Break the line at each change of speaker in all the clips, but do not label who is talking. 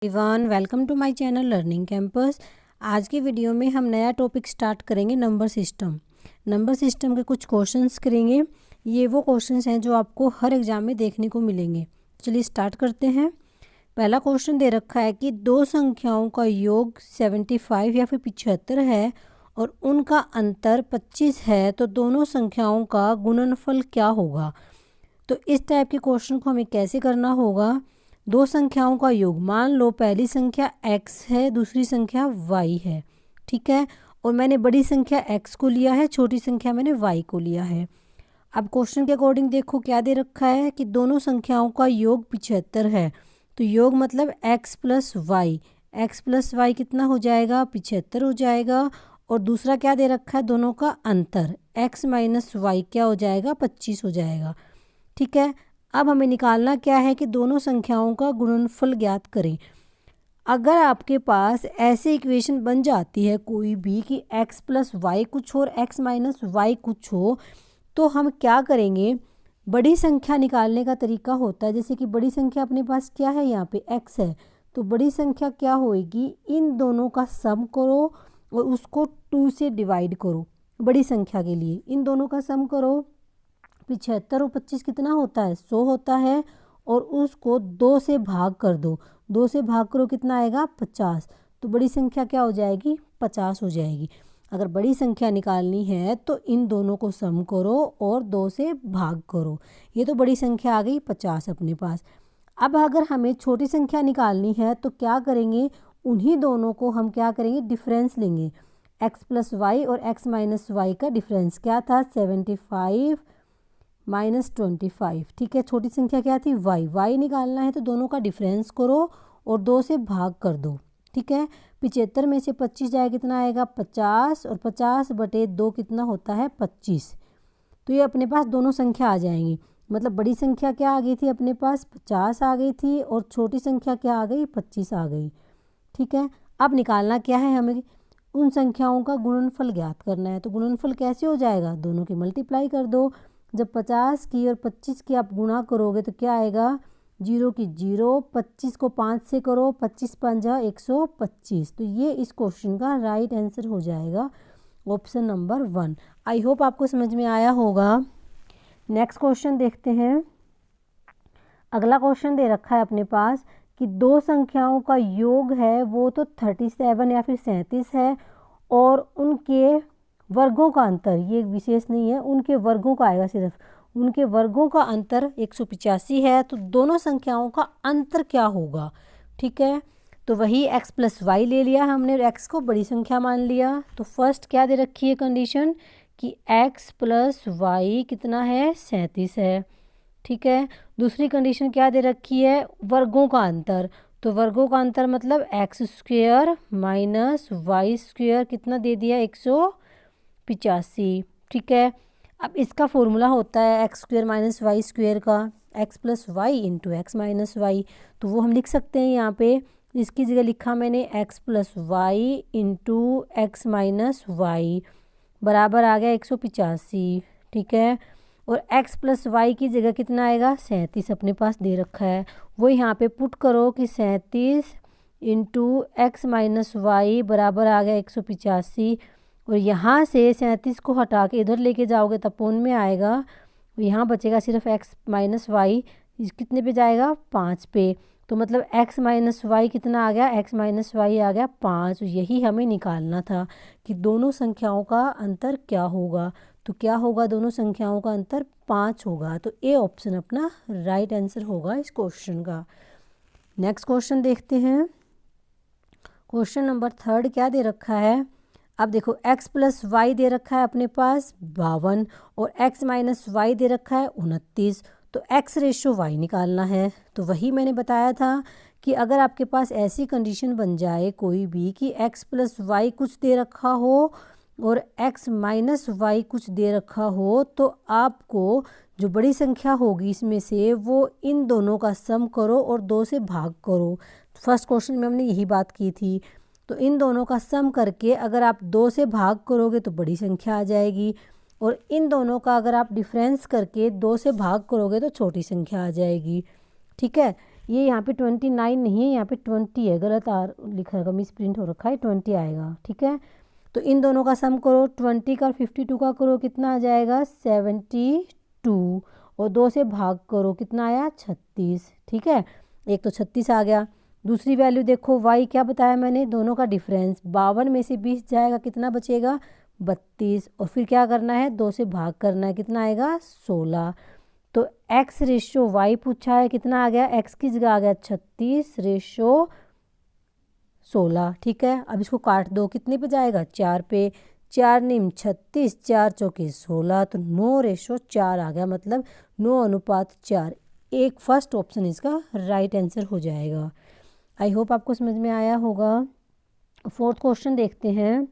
Everyone, welcome to my channel learning campus. आज की वीडियो में हम नया टॉपिक स्टार्ट करेंगे, नंबर सिस्टम। नंबर सिस्टम के कुछ क्वेश्चंस करेंगे। ये वो क्वेश्चंस हैं जो आपको हर एग्जाम में देखने को मिलेंगे। चलिए स्टार्ट करते हैं। पहला क्वेश्चन दे रखा है कि दो संख्याओं का योग 75 या फिर 75 है और उनका अंतर 25 है, तो दोनों संख्याओं का गुणनफल क्या होगा। तो इस टाइप के क्वेश्चन को हमें कैसे करना होगा। दो संख्याओं का योग, मान लो पहली संख्या x है, दूसरी संख्या y है, ठीक है, और मैंने बड़ी संख्या x को लिया है, छोटी संख्या मैंने y को लिया है। अब क्वेश्चन के अकॉर्डिंग देखो क्या दे रखा है कि दोनों संख्याओं का योग 75 है, तो योग मतलब x प्लस वाई कितना हो जाएगा, 75 हो जाएगा। और दूसरा क्या दे रखा है, दोनों का अंतर x माइनस वाई क्या हो जाएगा, 25 हो जाएगा, ठीक है। अब हमें निकालना क्या है कि दोनों संख्याओं का गुणनफल ज्ञात करें। अगर आपके पास ऐसी इक्वेशन बन जाती है कोई भी कि x प्लस वाई कुछ हो और x माइनस वाई कुछ हो, तो हम क्या करेंगे, बड़ी संख्या निकालने का तरीका होता है। जैसे कि बड़ी संख्या अपने पास क्या है, यहाँ पे x है, तो बड़ी संख्या क्या होएगी, इन दोनों का सम करो और उसको 2 से डिवाइड करो। बड़ी संख्या के लिए इन दोनों का सम करो, 75 और 25 कितना होता है, 100 होता है, और उसको 2 से भाग कर दो। 2 से भाग करो कितना आएगा, 50। तो बड़ी संख्या क्या हो जाएगी, 50 हो जाएगी। अगर बड़ी संख्या निकालनी है तो इन दोनों को सम करो और 2 से भाग करो। ये तो बड़ी संख्या आ गई 50 अपने पास। अब अगर हमें छोटी संख्या निकालनी है तो क्या करेंगे, उन्हीं दोनों को हम क्या करेंगे, डिफरेंस लेंगे। x प्लस वाई और x माइनस वाई का डिफरेंस क्या था, 75 माइनस 25, ठीक है। छोटी संख्या क्या थी, y निकालना है तो दोनों का डिफरेंस करो और 2 से भाग कर दो, ठीक है। 75 में से 25 जाए कितना आएगा, 50, और 50/2 कितना होता है, 25। तो ये अपने पास दोनों संख्या आ जाएंगी। मतलब बड़ी संख्या क्या आ गई थी अपने पास, 50 आ गई थी, और छोटी संख्या क्या आ गई, 25 आ गई, ठीक है। अब निकालना क्या है, हमें उन संख्याओं का गुणनफल ज्ञात करना है। तो गुणनफल कैसे हो जाएगा, दोनों की मल्टीप्लाई कर दो। जब 50 की और 25 की आप गुणा करोगे तो क्या आएगा, 0 की 0, 25 को 5 से करो, 25 पंजा 125। तो ये इस क्वेश्चन का राइट आंसर हो जाएगा, ऑप्शन नंबर 1। आई होप आपको समझ में आया होगा। नेक्स्ट क्वेश्चन देखते हैं। अगला क्वेश्चन दे रखा है अपने पास कि दो संख्याओं का योग है वो तो 37 या फिर 37 है, और उनके वर्गों का अंतर, ये विशेष नहीं है, उनके वर्गों का आएगा, सिर्फ उनके वर्गों का अंतर 185 है। तो दोनों संख्याओं का अंतर क्या होगा, ठीक है। तो वही x प्लस वाई ले लिया हमने और x को बड़ी संख्या मान लिया। तो फर्स्ट क्या दे रखी है कंडीशन कि x प्लस वाई कितना है, 37 है, ठीक है। दूसरी कंडीशन क्या दे रखी है, वर्गों का अंतर। तो वर्गों का अंतर मतलब x square minus Y square कितना दे दिया, 185, ठीक है। अब इसका फॉर्मूला होता है X square minus Y square का, X plus Y into x minus Y. तो वो हम लिख सकते हैं यहाँ पे, इसकी जगह लिखा मैंने x plus Y into x minus y बराबर आ गया 185, ठीक है। और x प्लस वाई की जगह कितना आएगा, 37 अपने पास दे रखा है, वो यहाँ पे पुट करो कि 37 इंटू एक्स माइनस वाई बराबर आ गया 185। और यहाँ से 37 को हटा के इधर लेके जाओगे तब पोन में आएगा, यहाँ बचेगा सिर्फ x माइनस वाई, कितने पे जाएगा, 5 पे। तो मतलब x माइनस वाई कितना आ गया, x माइनस वाई आ गया 5। यही हमें निकालना था कि दोनों संख्याओं का अंतर क्या होगा। तो क्या होगा, दोनों संख्याओं का अंतर 5 होगा। तो ए ऑप्शन अपना राइट आंसर होगा इस क्वेश्चन का। नेक्स्ट क्वेश्चन देखते हैं। क्वेश्चन नंबर 3 क्या दे रखा है। अब देखो x प्लस वाई दे रखा है अपने पास 52 और x माइनस वाई दे रखा है 29। तो x रेशो y निकालना है। तो वही मैंने बताया था कि अगर आपके पास ऐसी कंडीशन बन जाए कोई भी कि x प्लस वाई कुछ दे रखा हो और x माइनस वाई कुछ दे रखा हो, तो आपको जो बड़ी संख्या होगी इसमें से वो इन दोनों का सम करो और 2 से भाग करो। फर्स्ट क्वेश्चन में हमने यही बात की थी। तो इन दोनों का सम करके अगर आप 2 से भाग करोगे तो बड़ी संख्या आ जाएगी, और इन दोनों का अगर आप डिफरेंस करके 2 से भाग करोगे तो छोटी संख्या आ जाएगी, ठीक है। ये यहाँ पे 29 नहीं है, यहाँ पे 20 है, गलत लिखा है, मिस प्रिंट हो रखा है, 20 आएगा। ठीक है, तो इन दोनों का सम करो, 20 का और 52 का करो, कितना आ जाएगा 72, और 2 से भाग करो, कितना आया 36। ठीक है, एक तो 36 आ गया। दूसरी वैल्यू देखो, y क्या बताया मैंने, दोनों का डिफरेंस, 52 में से 20 जाएगा, कितना बचेगा 32, और फिर क्या करना है 2 से भाग करना है, कितना आएगा 16। तो x रेशो y पूछा है, कितना आ गया, x की जगह आ गया 36 रेशो 16। ठीक है, अब इसको काट दो, कितने पे जाएगा 4 पे, 4 निम 36, 4 चौके 16, तो 9 रेशो 4 आ गया, मतलब 9 अनुपात 4। एक फर्स्ट ऑप्शन इसका राइट आंसर हो जाएगा। आई होप आपको समझ में आया होगा। फोर्थ क्वेश्चन देखते हैं।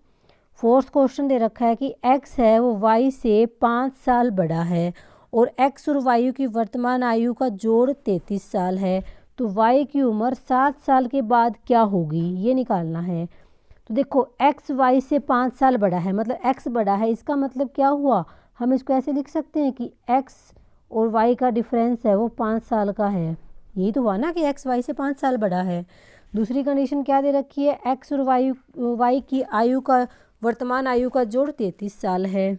फोर्थ क्वेश्चन दे रखा है कि x है वो y से 5 साल बड़ा है और x और y की वर्तमान आयु का जोड़ 33 साल है, तो y की उम्र 7 साल के बाद क्या होगी, ये निकालना है। तो देखो x y से 5 साल बड़ा है, मतलब x बड़ा है, इसका मतलब क्या हुआ, हम इसको ऐसे लिख सकते हैं कि x और y का डिफरेंस है वो 5 साल का है। यही तो हुआ ना कि x y से 5 साल बड़ा है। दूसरी कंडीशन क्या दे रखी है, x और y की आयु का वर्तमान आयु का जोड़ 33 साल है।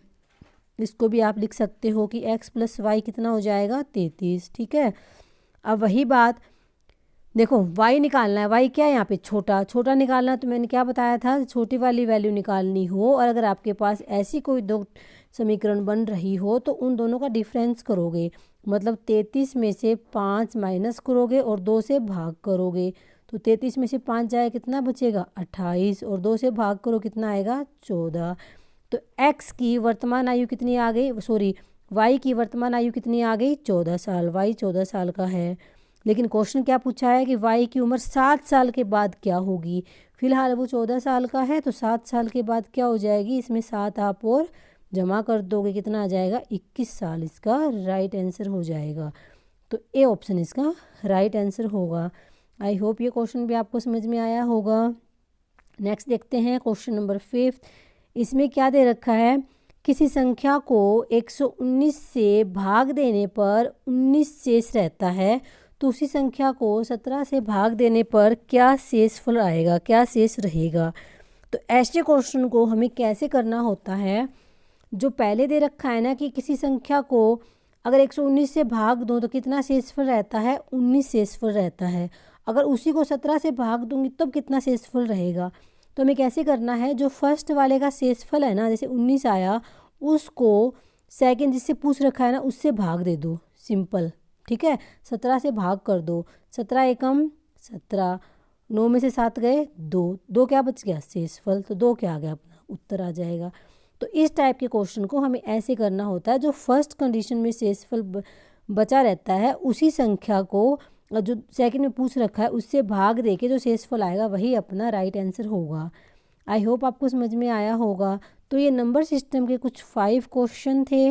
इसको भी आप लिख सकते हो कि x प्लस वाई कितना हो जाएगा 33। ठीक है, अब वही बात देखो y निकालना है, y क्या है यहाँ पे छोटा, छोटा निकालना है, तो मैंने क्या बताया था, छोटी वाली वैल्यू निकालनी हो और अगर आपके पास ऐसी कोई दो समीकरण बन रही हो तो उन दोनों का डिफरेंस करोगे, मतलब 33 में से 5 माइनस करोगे और 2 से भाग करोगे, तो 33 में से 5 जाए कितना बचेगा 28, और 2 से भाग करो कितना आएगा 14। तो x की वर्तमान आयु कितनी आ गई, सॉरी y की वर्तमान आयु कितनी आ गई 14 साल, y 14 साल का है। लेकिन क्वेश्चन क्या पूछा है कि y की उम्र 7 साल के बाद क्या होगी। फिलहाल वो 14 साल का है, तो 7 साल के बाद क्या हो जाएगी, इसमें 7 आप और जमा कर दोगे, कितना आ जाएगा 21 साल, इसका राइट आंसर हो जाएगा। तो ए ऑप्शन इसका राइट आंसर होगा। आई होप ये क्वेश्चन भी आपको समझ में आया होगा। नेक्स्ट देखते हैं क्वेश्चन नंबर 5। इसमें क्या दे रखा है, किसी संख्या को 119 से भाग देने पर 19 शेष रहता है, तो उसी संख्या को 17 से भाग देने पर क्या शेषफल आएगा, क्या शेष रहेगा। तो ऐसे क्वेश्चन को हमें कैसे करना होता है, जो पहले दे रखा है ना कि किसी संख्या को अगर 119 से भाग दो तो कितना शेषफल रहता है 19 शेषफल रहता है, अगर उसी को 17 से भाग दूंगी तब कितना शेषफल रहेगा। तो हमें कैसे करना है, जो फर्स्ट वाले का शेषफल है ना, जैसे 19 आया, उसको सेकंड जिससे पूछ रखा है ना उससे भाग दे दो, सिंपल। ठीक है, 17 से भाग कर दो, 17 एकम 17, 9 में से 7 गए 2, 2 क्या बच गया शेषफल, तो 2 क्या आ गया अपना उत्तर आ जाएगा। तो इस टाइप के क्वेश्चन को हमें ऐसे करना होता है, जो फर्स्ट कंडीशन में शेषफल बचा रहता है उसी संख्या को जो सेकंड में पूछ रखा है उससे भाग दे के जो शेषफल आएगा वही अपना राइट आंसर होगा। आई होप आपको समझ में आया होगा। तो ये नंबर सिस्टम के कुछ 5 क्वेश्चन थे।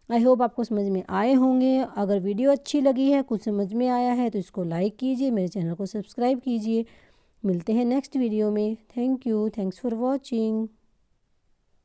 आई होप आपको समझ में आए होंगे। अगर वीडियो अच्छी लगी है, कुछ समझ में आया है, तो इसको लाइक कीजिए, मेरे चैनल को सब्सक्राइब कीजिए। मिलते हैं नेक्स्ट वीडियो में। Thank you, thanks for watching.